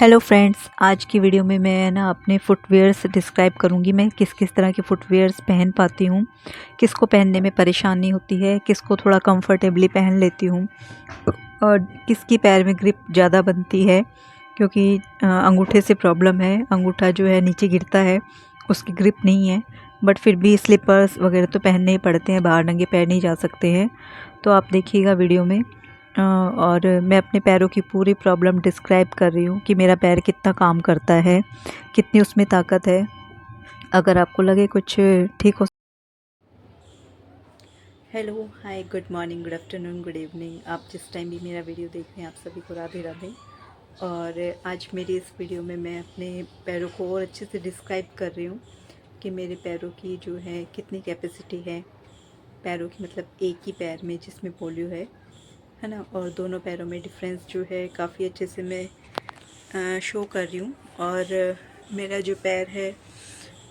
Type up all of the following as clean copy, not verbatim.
Hello friends, आज की video में मैं ना अपने फुटवेयर्स डिस्क्राइब करूँगी। मैं किस किस तरह के फुटवेयर्स पहन पाती हूँ, किसको पहनने में परेशानी होती है, किसको थोड़ा कंफर्टेबली पहन लेती हूँ और किसकी पैर में ग्रिप ज़्यादा बनती है क्योंकि अंगूठे से प्रॉब्लम है। अंगूठा जो है नीचे गिरता है, उसकी ग्रिप नहीं है, बट फिर भी स्लीपर्स वगैरह तो पहनने ही पड़ते हैं, बाहर नंगे पैर नहीं जा सकते हैं। तो आप देखिएगा वीडियो में। और मैं अपने पैरों की पूरी प्रॉब्लम डिस्क्राइब कर रही हूँ कि मेरा पैर कितना काम करता है, कितनी उसमें ताकत है। अगर आपको लगे कुछ ठीक हो। Hello, hi, good morning, good afternoon, good evening. आप जिस टाइम भी मेरा वीडियो देख रहे हैं, आप सभी को राधे राधे। और आज मेरी इस वीडियो में मैं अपने पैरों को और अच्छे से डिस्क्राइब कर रही हूँ कि मेरे पैरों की जो है कितनी कैपेसिटी है। पैरों की मतलब एक ही पैर में जिसमें पोलियो है ना, और दोनों पैरों में डिफरेंस जो है काफ़ी अच्छे से मैं शो कर रही हूँ। और मेरा जो पैर है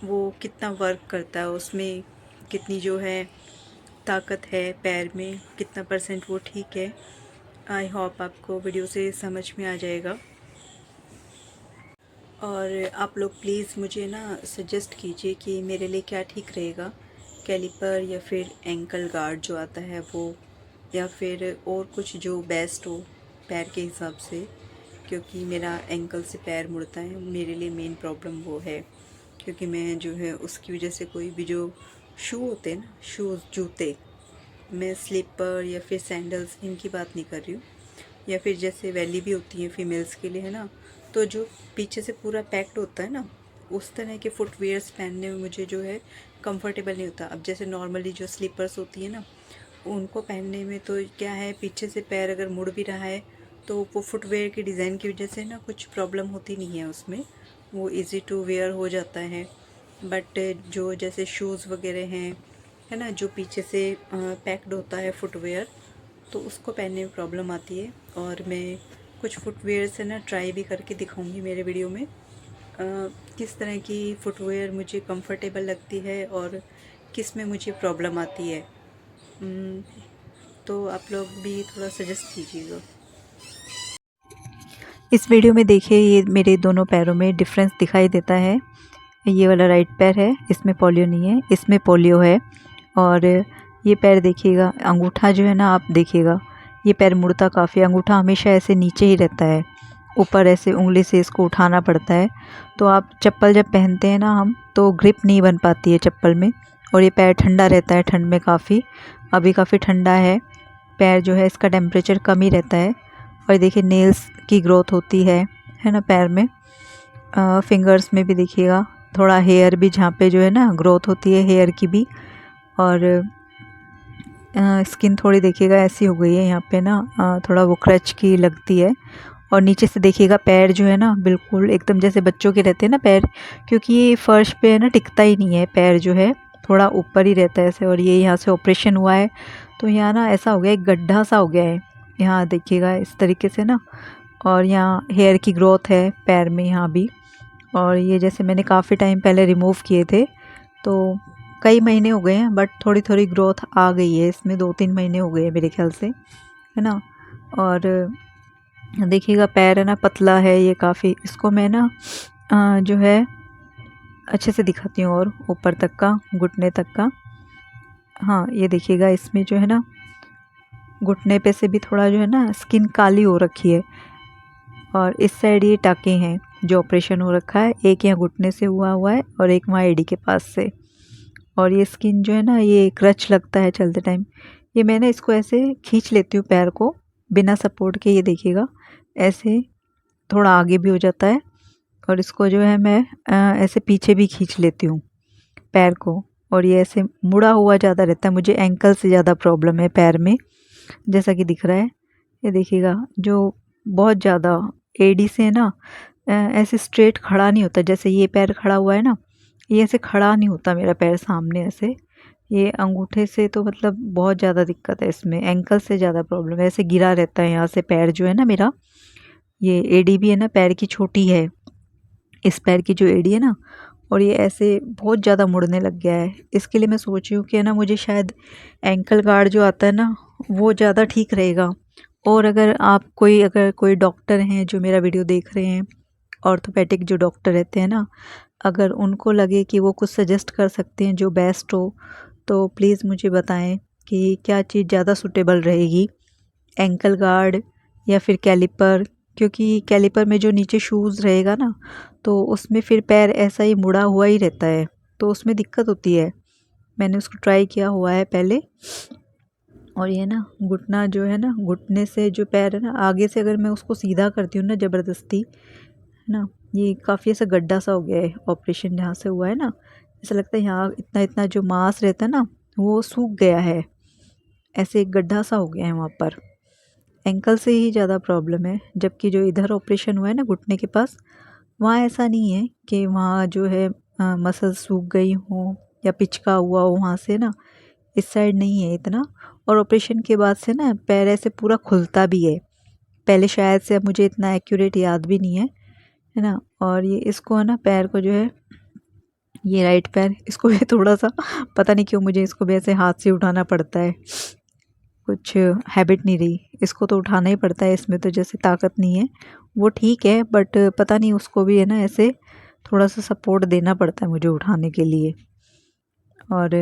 वो कितना वर्क करता है, उसमें कितनी जो है ताकत है पैर में, कितना परसेंट वो ठीक है। आई होप आपको वीडियो से समझ में आ जाएगा। और आप लोग प्लीज़ मुझे ना सजेस्ट कीजिए कि मेरे लिए क्या ठीक रहेगा, कैलिपर या फिर एंकल गार्ड जो आता है वो, या फिर और कुछ जो बेस्ट हो पैर के हिसाब से, क्योंकि मेरा एंकल से पैर मुड़ता है। मेरे लिए मेन प्रॉब्लम वो है, क्योंकि मैं जो है उसकी वजह से कोई भी जो शू होते हैं ना, शूज़, जूते, मैं स्लीपर या फिर सैंडल्स इनकी बात नहीं कर रही हूँ, या फिर जैसे वैली भी होती है फीमेल्स के लिए, है ना, तो जो पीछे से पूरा पैक्ड होता है ना, उस तरह के फुटवेयर्स पहनने में मुझे जो है कंफर्टेबल नहीं होता। अब जैसे नॉर्मली जो स्लीपर्स होती है ना, उनको पहनने में तो क्या है, पीछे से पैर अगर मुड़ भी रहा है तो वो फुटवेयर की डिज़ाइन की वजह से ना कुछ प्रॉब्लम होती नहीं है उसमें, वो इज़ी टू वेयर हो जाता है। बट जो जैसे शूज़ वगैरह हैं, है ना, जो पीछे से पैक्ड होता है फुटवेयर, तो उसको पहनने में प्रॉब्लम आती है। और मैं कुछ फुटवेयर से ना ट्राई भी करके दिखाऊंगी मेरे वीडियो में, किस तरह की फुटवेयर मुझे कंफर्टेबल लगती है और किस में मुझे प्रॉब्लम आती है। तो आप लोग भी थोड़ा सजेस्ट कीजिएगा। इस वीडियो में देखिए, ये मेरे दोनों पैरों में डिफरेंस दिखाई देता है। ये वाला राइट पैर है, इसमें पोलियो नहीं है, इसमें पोलियो है। और ये पैर देखिएगा, अंगूठा जो है ना, आप देखिएगा ये पैर मुड़ता काफ़ी, अंगूठा हमेशा ऐसे नीचे ही रहता है, ऊपर ऐसे उंगली से इसको उठाना पड़ता है। तो आप चप्पल जब पहनते हैं ना हम, तो ग्रिप नहीं बन पाती है चप्पल में। और ये पैर ठंडा रहता है ठंड में काफ़ी, अभी काफ़ी ठंडा है पैर जो है, इसका टेम्परेचर कम ही रहता है। और देखिए नेल्स की ग्रोथ होती है ना पैर में। फिंगर्स में भी देखिएगा थोड़ा हेयर भी, जहाँ पे जो है ना ग्रोथ होती है हेयर की भी। और स्किन थोड़ी देखिएगा ऐसी हो गई है यहाँ पे ना, थोड़ा वो क्रच की लगती है। और नीचे से देखिएगा पैर जो है ना बिल्कुल एकदम जैसे बच्चों के रहते हैं ना पैर, क्योंकि ये फर्श पे है ना टिकता ही नहीं है पैर, जो है थोड़ा ऊपर ही रहता है ऐसे। और ये यहाँ से ऑपरेशन हुआ है तो यहाँ ना ऐसा हो गया, एक गड्ढा सा हो गया है यहाँ, देखिएगा इस तरीके से ना। और यहाँ हेयर की ग्रोथ है पैर में यहाँ भी। और ये जैसे मैंने काफ़ी टाइम पहले रिमूव किए थे, तो कई महीने हो गए हैं, बट थोड़ी थोड़ी ग्रोथ आ गई है इसमें, 2-3 महीने हो गए हैं मेरे ख्याल से, है ना। और देखिएगा पैर है ना पतला है ये काफ़ी, इसको मैं ना जो है अच्छे से दिखाती हूँ, और ऊपर तक का, घुटने तक का। हाँ, ये देखिएगा इसमें जो है ना घुटने पे से भी थोड़ा जो है ना स्किन काली हो रखी है। और इस साइड ये टाँके हैं जो ऑपरेशन हो रखा है, एक यहाँ घुटने से हुआ है और एक वहाँ एडी के पास से। और ये स्किन जो है ना, ये क्रच लगता है चलते टाइम। ये मैं ना इसको ऐसे खींच लेती हूँ पैर को बिना सपोर्ट के, ये देखिएगा ऐसे थोड़ा आगे भी हो जाता है। और इसको जो है मैं ऐसे पीछे भी खींच लेती हूँ पैर को। और ये ऐसे मुड़ा हुआ ज़्यादा रहता है, मुझे एंकल से ज़्यादा प्रॉब्लम है पैर में, जैसा कि दिख रहा है। ये देखिएगा जो बहुत ज़्यादा एडी से है ना, ऐसे स्ट्रेट खड़ा नहीं होता, जैसे ये पैर खड़ा हुआ है ना, ये ऐसे खड़ा नहीं होता मेरा पैर सामने ऐसे। ये अंगूठे से तो मतलब बहुत ज़्यादा दिक्कत है इसमें, एंकल से ज़्यादा प्रॉब्लम है, ऐसे गिरा रहता है यहाँ से पैर जो है ना मेरा। ये एडी भी है ना पैर की छोटी है, इस पैर की जो एडी है ना, और ये ऐसे बहुत ज़्यादा मुड़ने लग गया है। इसके लिए मैं सोच रही हूँ कि है ना, मुझे शायद एंकल गार्ड जो आता है ना वो ज़्यादा ठीक रहेगा। और अगर कोई डॉक्टर हैं जो मेरा वीडियो देख रहे हैं, ऑर्थोपेडिक जो डॉक्टर रहते हैं ना, अगर उनको लगे कि वो कुछ सजेस्ट कर सकते हैं जो बेस्ट हो, तो प्लीज़ मुझे बताएं कि क्या चीज़ ज़्यादा सूटेबल रहेगी, एंकल गार्ड या फिर कैलिपर। क्योंकि कैलिपर में जो नीचे शूज़ रहेगा ना, तो उसमें फिर पैर ऐसा ही मुड़ा हुआ ही रहता है, तो उसमें दिक्कत होती है। मैंने उसको ट्राई किया हुआ है पहले, और ये ना घुटना जो है ना, घुटने से जो पैर है ना, आगे से अगर मैं उसको सीधा करती हूँ ना ज़बरदस्ती, है ना, ये काफ़ी ऐसा गड्ढा सा हो गया है ऑपरेशन जहाँ से हुआ है ना। ऐसा लगता है यहाँ इतना इतना जो मांस रहता है ना, वो सूख गया है, ऐसे एक गड्ढा सा हो गया है वहाँ पर। एंकल से ही ज़्यादा प्रॉब्लम है, जबकि जो इधर ऑपरेशन हुआ है ना घुटने के पास, वहाँ ऐसा नहीं है कि वहाँ जो है मसल सूख गई हो या पिचका हुआ हो वहाँ से ना, इस साइड नहीं है इतना। और ऑपरेशन के बाद से ना पैर ऐसे पूरा खुलता भी है, पहले शायद से, अब मुझे इतना एक्यूरेट याद भी नहीं है ना। और ये इसको है ना पैर को जो है, ये राइट पैर, इसको भी थोड़ा सा पता नहीं क्यों मुझे इसको भी ऐसे हाथ से उठाना पड़ता है, कुछ हैबिट नहीं रही, इसको तो उठाना ही पड़ता है, इसमें तो जैसे ताकत नहीं है, वो ठीक है, बट पता नहीं उसको भी है ना ऐसे थोड़ा सा सपोर्ट देना पड़ता है मुझे उठाने के लिए। और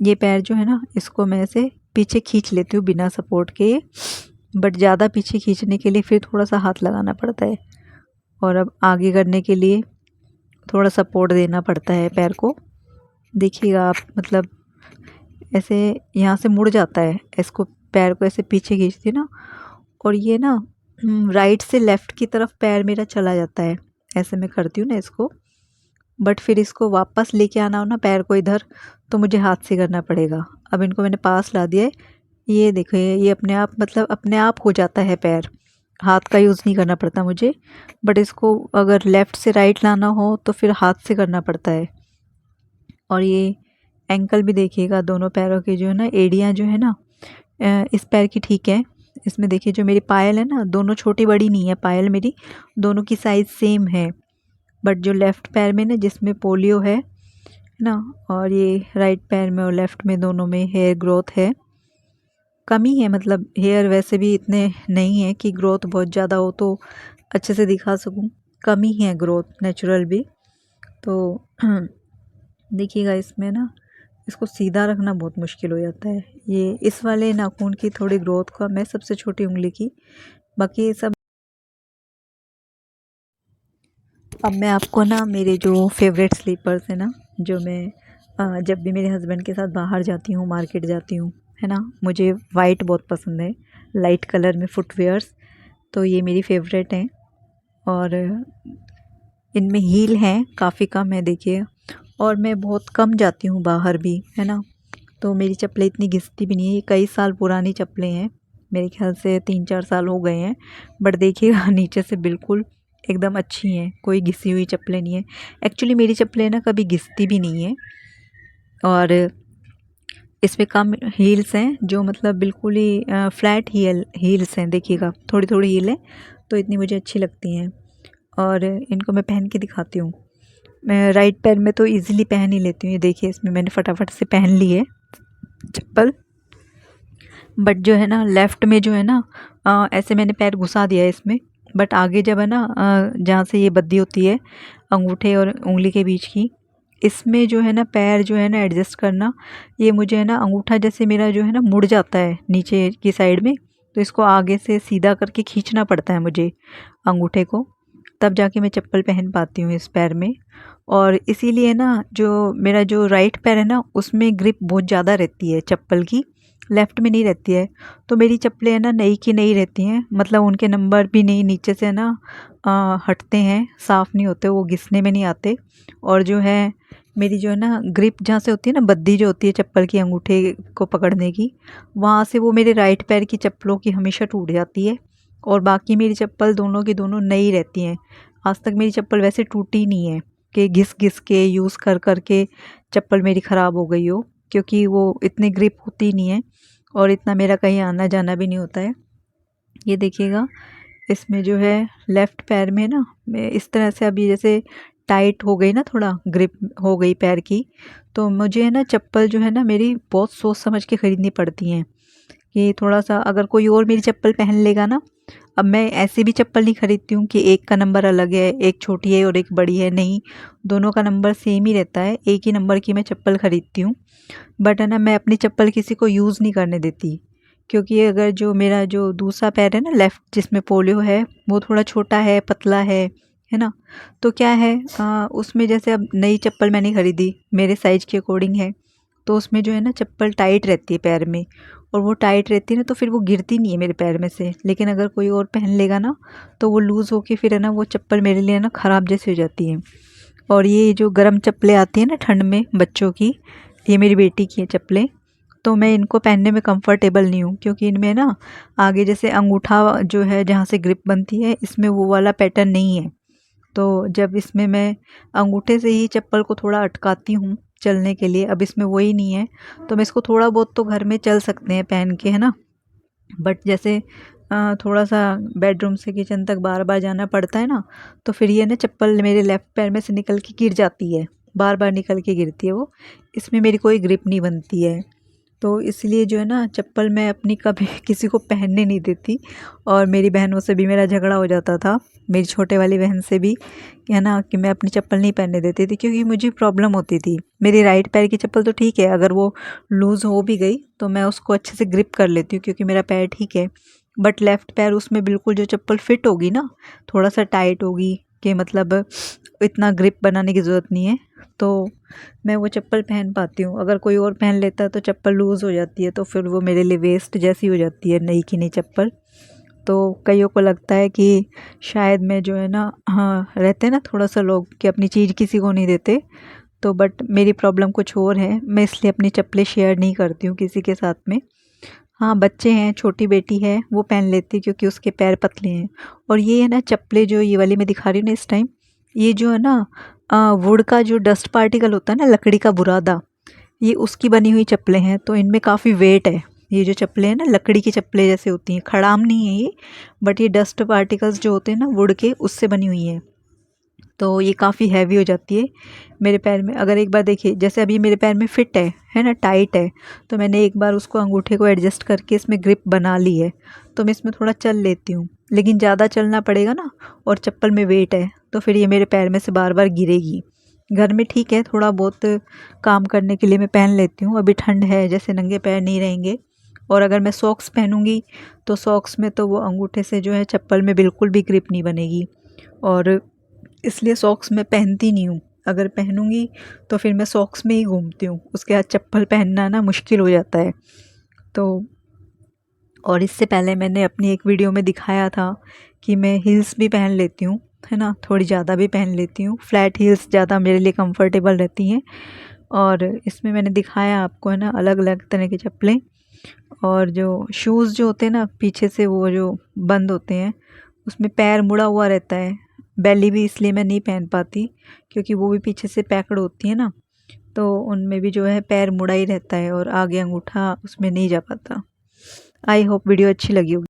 ये पैर जो है ना, इसको मैं ऐसे पीछे खींच लेती हूँ बिना सपोर्ट के, बट ज़्यादा पीछे खींचने के लिए फिर थोड़ा सा हाथ लगाना पड़ता है, और अब आगे करने के लिए थोड़ा सपोर्ट देना पड़ता है पैर को। देखिएगा आप, मतलब ऐसे यहाँ से मुड़ जाता है, इसको पैर को ऐसे पीछे खींचती ना, और ये ना राइट से लेफ़्ट की तरफ पैर मेरा चला जाता है, ऐसे मैं करती हूँ ना इसको, बट फिर इसको वापस लेके आना हो ना पैर को इधर, तो मुझे हाथ से करना पड़ेगा। अब इनको मैंने पास ला दिया है, ये देखो ये अपने आप, मतलब अपने आप हो जाता है पैर, हाथ का यूज़ नहीं करना पड़ता मुझे। बट इसको अगर लेफ़्ट से राइट लाना हो तो फिर हाथ से करना पड़ता है। और ये एंकल भी देखिएगा, दोनों पैरों की जो है ना एड़ियाँ जो है ना, इस पैर की ठीक है, इसमें देखिए जो मेरी पायल है ना, दोनों छोटी बड़ी नहीं है पायल मेरी, दोनों की साइज़ सेम है। बट जो लेफ़्ट पैर में ना, जिसमें पोलियो है ना, और ये राइट पैर में और लेफ़्ट में, दोनों में हेयर ग्रोथ है, कमी है, मतलब हेयर वैसे भी इतने नहीं है कि ग्रोथ बहुत ज़्यादा हो तो अच्छे से दिखा सकूं, कमी है ग्रोथ नेचुरल भी। तो देखिएगा इसमें ना, इसको सीधा रखना बहुत मुश्किल हो जाता है। ये इस वाले नाखून की थोड़ी ग्रोथ का, मैं सबसे छोटी उंगली की, बाकी सब। अब मैं आपको ना मेरे जो फेवरेट स्लीपर्स हैं ना, जो मैं जब भी मेरे हस्बैंड के साथ बाहर जाती हूँ, मार्केट जाती हूँ, है ना, मुझे वाइट बहुत पसंद है, लाइट कलर में फुटवेयर्स, तो ये मेरी फेवरेट हैं। और इनमें हील हैं, काफ़ी कम है देखिए, और मैं बहुत कम जाती हूँ बाहर भी, है ना, तो मेरी चप्पलें इतनी घिसती भी नहीं है। ये कई साल पुरानी चप्पलें हैं, मेरे ख्याल से 3-4 साल हो गए हैं, बट देखिएगा नीचे से बिल्कुल एकदम अच्छी हैं, कोई घिसी हुई चप्पलें नहीं है। एक्चुअली मेरी चप्पलें ना कभी घिसती भी नहीं है, और इसमें कम हील्स हैं, जो मतलब बिल्कुल ही फ्लैट हील्स हैं, देखिएगा थोड़ी थोड़ी हील है, तो इतनी मुझे अच्छी लगती हैं। और इनको मैं पहन के दिखाती हूँ। मैं राइट पैर में तो इजीली पहन ही लेती हूँ, ये देखिए इसमें मैंने फटाफट से पहन ली है चप्पल। बट जो है ना लेफ़्ट में जो है ना, ऐसे मैंने पैर घुसा दिया है इसमें, बट आगे जब है ना जहाँ से ये बद्दी होती है अंगूठे और उंगली के बीच की, इसमें जो है ना पैर जो है ना एडजस्ट करना, ये मुझे है ना अंगूठा जैसे मेरा जो है ना मुड़ जाता है नीचे की साइड में, तो इसको आगे से सीधा करके खींचना पड़ता है मुझे अंगूठे को, तब जाके मैं चप्पल पहन पाती हूँ इस पैर में। और इसीलिए ना जो मेरा जो राइट पैर है ना, उसमें ग्रिप बहुत ज़्यादा रहती है चप्पल की, लेफ़्ट में नहीं रहती है। तो मेरी चप्पलें है ना नई की नई रहती हैं, मतलब उनके नंबर भी नहीं नीचे से है ना हटते हैं, साफ़ नहीं होते, वो घिसने में नहीं आते। और जो है मेरी जो है ना ग्रिप जहाँ से होती है ना, बद्दी जो होती है चप्पल की अंगूठे को पकड़ने की, वहाँ से वो मेरे राइट पैर की चप्पलों की हमेशा टूट जाती है। और बाकी मेरी चप्पल दोनों की दोनों नई रहती हैं, आज तक मेरी चप्पल वैसे टूटी नहीं है कि घिस घिस के यूज़ कर कर के चप्पल मेरी ख़राब हो गई हो, क्योंकि वो इतनी ग्रिप होती नहीं है, और इतना मेरा कहीं आना जाना भी नहीं होता है। ये देखिएगा इसमें जो है लेफ़्ट पैर में ना, मैं इस तरह से अभी जैसे टाइट हो गई ना, थोड़ा ग्रिप हो गई पैर की, तो मुझे है ना चप्पल जो है ना मेरी बहुत सोच समझ के ख़रीदनी पड़ती हैं, कि थोड़ा सा अगर कोई और मेरी चप्पल पहन लेगा ना, अब मैं ऐसी भी चप्पल नहीं खरीदती हूँ कि एक का नंबर अलग है, एक छोटी है और एक बड़ी है, नहीं, दोनों का नंबर सेम ही रहता है, एक ही नंबर की मैं चप्पल खरीदती हूँ। बट है ना, मैं अपनी चप्पल किसी को यूज़ नहीं करने देती, क्योंकि अगर जो मेरा जो दूसरा पैर है ना, लेफ़्ट, जिसमें पोलियो है, वो थोड़ा छोटा है, पतला है ना? तो क्या है, उसमें जैसे अब नई चप्पल मैंने खरीदी, मेरे साइज़ के अकॉर्डिंग है, तो उसमें जो है ना चप्पल टाइट रहती है पैर में, और वो टाइट रहती है ना, तो फिर वो गिरती नहीं है मेरे पैर में से। लेकिन अगर कोई और पहन लेगा ना, तो वो लूज़ होके फिर है ना, वो चप्पल मेरे लिए ना ख़राब जैसी हो जाती है। और ये जो गर्म चप्पलें आती हैं ना ठंड में बच्चों की, ये मेरी बेटी की है चप्पलें, तो मैं इनको पहनने में कंफर्टेबल नहीं हूँ, क्योंकि इनमें ना आगे जैसे अंगूठा जो है जहाँ से ग्रिप बनती है, इसमें वो वाला पैटर्न नहीं है। तो जब इसमें मैं अंगूठे से ही चप्पल को थोड़ा अटकाती हूँ चलने के लिए, अब इसमें वही नहीं है, तो मैं इसको थोड़ा बहुत तो घर में चल सकते हैं पहन के, है ना? बट जैसे थोड़ा-सा बेडरूम से किचन तक बार-बार जाना पड़ता है ना, तो फिर ये ना चप्पल मेरे लेफ़्ट पैर में से निकल के गिर जाती है, बार-बार निकल के गिरती है वो, इसमें मेरी कोई ग्रिप नहीं बनती है। तो इसलिए जो है ना चप्पल मैं अपनी कभी किसी को पहनने नहीं देती, और मेरी बहनों से भी मेरा झगड़ा हो जाता था, मेरी छोटे वाली बहन से भी, कि है ना, कि मैं अपनी चप्पल नहीं पहनने देती थी, क्योंकि मुझे प्रॉब्लम होती थी। मेरी राइट पैर की चप्पल तो ठीक है, अगर वो लूज़ हो भी गई तो मैं उसको अच्छे से ग्रिप कर लेती हूँ, क्योंकि मेरा पैर ठीक है। बट लेफ़्ट पैर, उसमें बिल्कुल जो चप्पल फिट होगी ना, थोड़ा-सा टाइट होगी, कि मतलब इतना ग्रिप बनाने की ज़रूरत नहीं है, तो मैं वो चप्पल पहन पाती हूँ। अगर कोई और पहन लेता है तो चप्पल लूज़ हो जाती है, तो फिर वो मेरे लिए वेस्ट जैसी हो जाती है नई की नई चप्पल। तो कइयों को लगता है कि शायद मैं जो है ना, हाँ, रहते हैं ना थोड़ा-सा लोग कि अपनी चीज़ किसी को नहीं देते, तो बट मेरी प्रॉब्लम कुछ और है, मैं इसलिए अपनी चप्पलें शेयर नहीं करती हूँ किसी के साथ में। हाँ, बच्चे हैं, छोटी बेटी है, वो पहन लेती है क्योंकि उसके पैर पतले हैं। और ये है ना चप्पलें, जो ये वाली मैं दिखा रही हूँ ना इस टाइम, ये जो है ना वुड का जो डस्ट पार्टिकल होता है ना, लकड़ी का बुरादा, ये उसकी बनी हुई चप्पलें हैं, तो इनमें काफ़ी वेट है। ये जो चप्पलें हैं ना, लकड़ी की चप्पलें जैसे होती हैं, खड़ाम नहीं है ये, बट ये डस्ट पार्टिकल्स जो होते हैं ना वुड के, उससे बनी हुई हैं। तो ये काफ़ी हैवी हो जाती है मेरे पैर में। अगर एक बार देखिए, जैसे अभी मेरे पैर में फिट है ना, टाइट है, तो मैंने एक बार उसको अंगूठे को एडजस्ट करके इसमें ग्रिप बना ली है, तो मैं इसमें थोड़ा चल लेती हूँ। लेकिन ज़्यादा चलना पड़ेगा ना, और चप्पल में वेट है, तो फिर ये मेरे पैर में से बार बार गिरेगी। घर में ठीक है, थोड़ा बहुत काम करने के लिए मैं पहन लेती हूँ, अभी ठंड है, जैसे नंगे पैर नहीं रहेंगे। और अगर मैं सॉक्स पहनूंगी, तो सॉक्स में तो वो अंगूठे से जो है चप्पल में बिल्कुल भी ग्रिप नहीं बनेगी, और इसलिए सॉक्स मैं पहनती नहीं हूँ। अगर पहनूंगी तो फिर मैं सॉक्स में ही घूमती हूँ, उसके बाद चप्पल पहनना ना मुश्किल हो जाता है। तो और इससे पहले मैंने अपनी एक वीडियो में दिखाया था कि मैं हील्स भी पहन लेती हूँ, है ना, थोड़ी ज़्यादा भी पहन लेती हूँ। फ्लैट हील्स ज़्यादा मेरे लिए कंफर्टेबल रहती हैं, और इसमें मैंने दिखाया आपको, है ना, अलग अलग तरह की चप्पलें। और जो शूज़ जो होते हैं ना, पीछे से वो जो बंद होते हैं, उसमें पैर मुड़ा हुआ रहता है, बेली भी, इसलिए मैं नहीं पहन पाती, क्योंकि वो भी पीछे से पैक्ड होती है ना, तो उनमें भी जो है पैर मुड़ा ही रहता है, और आगे अंगूठा उसमें नहीं जा पाता। आई होप वीडियो अच्छी लगी होगी।